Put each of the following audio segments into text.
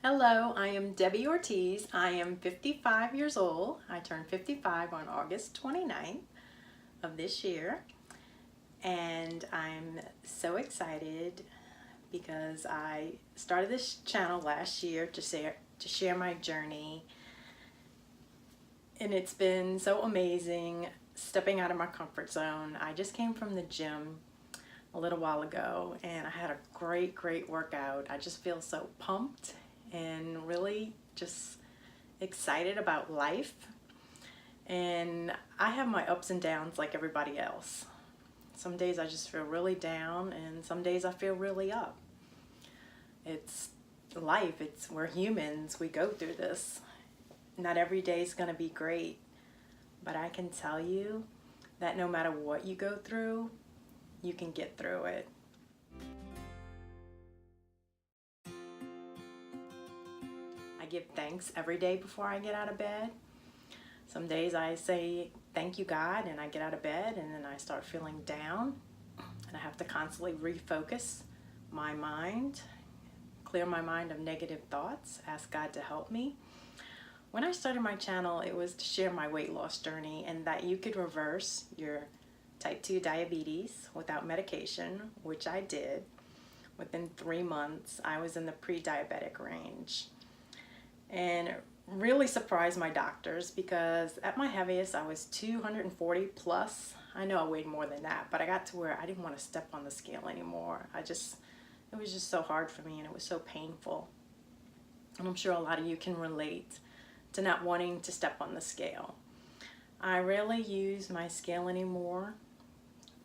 Hello, I am Debbie Ortiz. I am 55 years old. I turned 55 on August 29th of this year. And I'm so excited because I started this channel last year to share my journey. And it's been so amazing stepping out of my comfort zone. I just came from the gym a little while ago and I had a great workout. I just feel so pumped and really just excited about life. And I have my ups and downs like everybody else. Some days I just feel really down and some days I feel really up. It's life, we're humans, we go through this. Not every day is going to be great, but I can tell you that no matter what you go through, you can get through it. I give thanks every day before I get out of bed. Some days I say, thank you, God, and I get out of bed and then I start feeling down and I have to constantly refocus my mind, clear my mind of negative thoughts, ask God to help me. When I started my channel, it was to share my weight loss journey and that you could reverse your type 2 diabetes without medication, which I did. Within 3 months, I was in the pre-diabetic range. And it really surprised my doctors because at my heaviest I was 240 plus. I know I weighed more than that, but I got to where I didn't want to step on the scale anymore. It was just so hard for me and it was so painful. And I'm sure a lot of you can relate to not wanting to step on the scale. I rarely use my scale anymore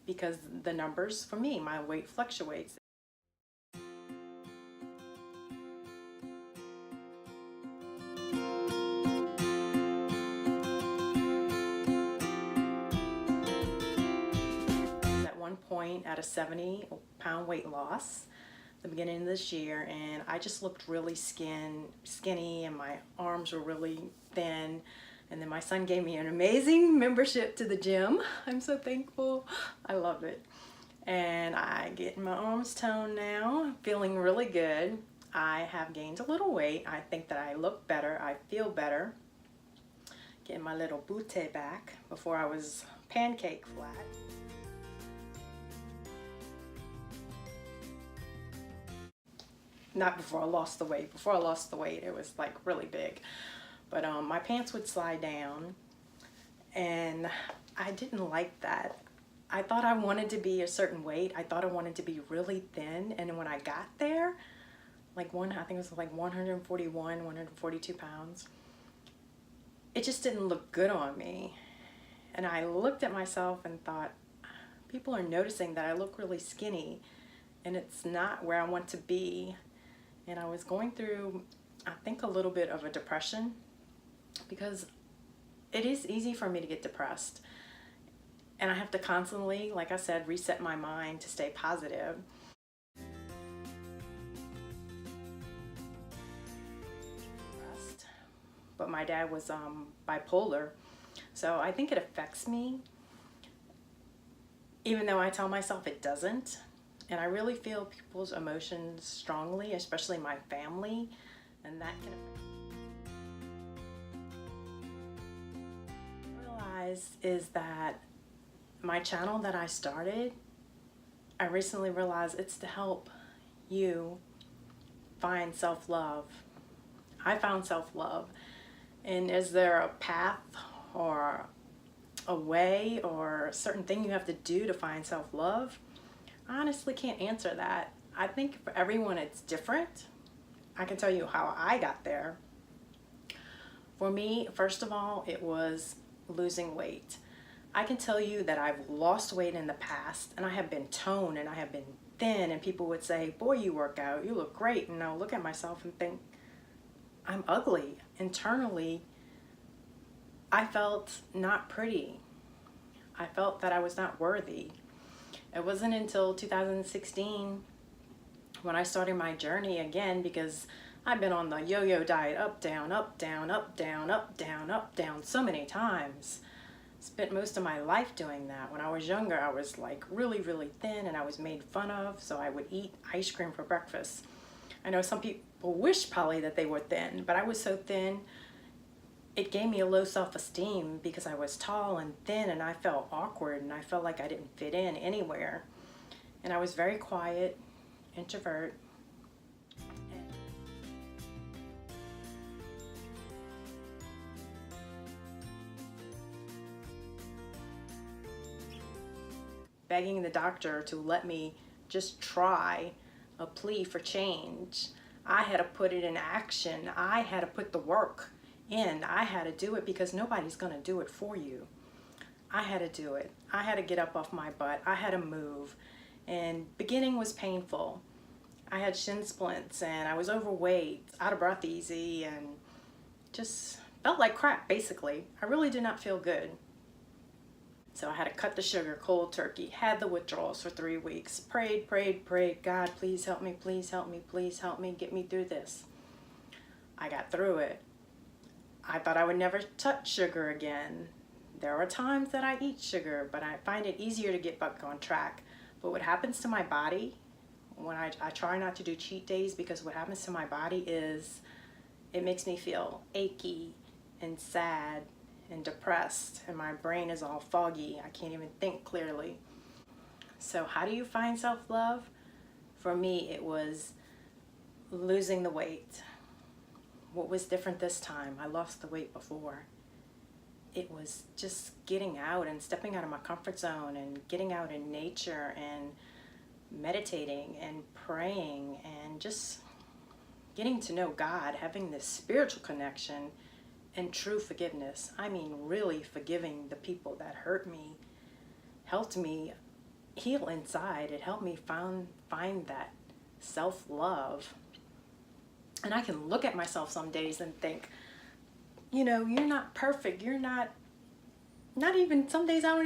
because the numbers for me, my weight fluctuates. Point at a 70-pound weight loss at the beginning of this year, and I just looked really skinny and my arms were really thin. And then my son gave me an amazing membership to the gym. I'm so thankful. I love it. And I get my arms toned now, feeling really good. I have gained a little weight. I think that I look better. I feel better. Getting my little butte back. Before I was pancake flat. Not before I lost the weight. Before I lost the weight, it was like really big. But my pants would slide down and I didn't like that. I thought I wanted to be a certain weight. I thought I wanted to be really thin. And when I got there, I think it was like 141, 142 pounds. It just didn't look good on me. And I looked at myself and thought, people are noticing that I look really skinny and it's not where I want to be. And I was going through, I think, a little bit of a depression because it is easy for me to get depressed. And I have to constantly, like I said, reset my mind to stay positive. But my dad was bipolar, so I think it affects me, even though I tell myself it doesn't. And I really feel people's emotions strongly, especially my family, and that can affect. What I realized is that my channel that I started, I recently realized it's to help you find self-love. I found self-love. And is there a path or a way or a certain thing you have to do to find self-love? I honestly can't answer that. I think for everyone it's different. I can tell you how I got there. For me, first of all, it was losing weight. I can tell you that I've lost weight in the past and I have been toned and I have been thin, and people would say, boy, you work out, you look great. And I'll look at myself and think, I'm ugly. Internally, I felt not pretty. I felt that I was not worthy. It wasn't until 2016 when I started my journey again, because I've been on the yo-yo diet, up, down, up, down, up, down, up, down, up, down, so many times. Spent most of my life doing that. When I was younger, I was like really thin and I was made fun of, so I would eat ice cream for breakfast. I know some people wish probably that they were thin, but I was so thin, it gave me a low self-esteem because I was tall and thin, and I felt awkward, and I felt like I didn't fit in anywhere. And I was very quiet, introvert. Begging the doctor to let me just try, a plea for change. I had to put it in action. I had to put the work in. I had to do it because nobody's going to do it for you. I had to do it. I had to get up off my butt. I had to move. And beginning was painful. I had shin splints and I was overweight, out of breath easy, and just felt like crap, basically. I really did not feel good. So I had to cut the sugar cold turkey, had the withdrawals for 3 weeks, prayed, God, please help me, please help me, please help me, get me through this. I got through it. I thought I would never touch sugar again. There are times that I eat sugar, but I find it easier to get back on track. But what happens to my body, when I try not to do cheat days, because what happens to my body is it makes me feel achy and sad and depressed, and my brain is all foggy. I can't even think clearly. So how do you find self-love? For me, it was losing the weight. What was different this time? I lost the weight before. It was just getting out and stepping out of my comfort zone and getting out in nature and meditating and praying and just getting to know God, having this spiritual connection and true forgiveness. I mean, really forgiving the people that hurt me, helped me heal inside. It helped me find that self-love. And I can look at myself some days and think, you know, you're not perfect. You're not even, some days I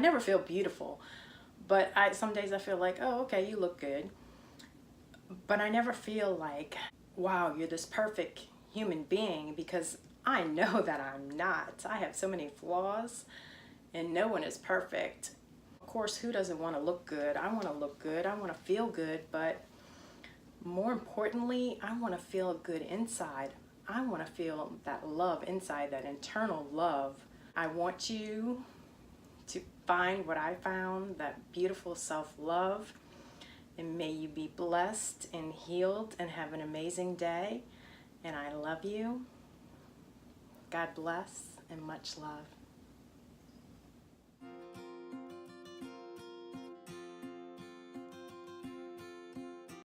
never feel beautiful. But some days I feel like, oh, okay, you look good. But I never feel like, wow, you're this perfect human being, because I know that I'm not. I have so many flaws, and no one is perfect. Of course, who doesn't want to look good? I want to look good. I want to feel good, but more importantly, I want to feel good inside. I want to feel that love inside, that internal love. I want you to find what I found, that beautiful self-love, and may you be blessed and healed and have an amazing day. And I love you. God bless and much love.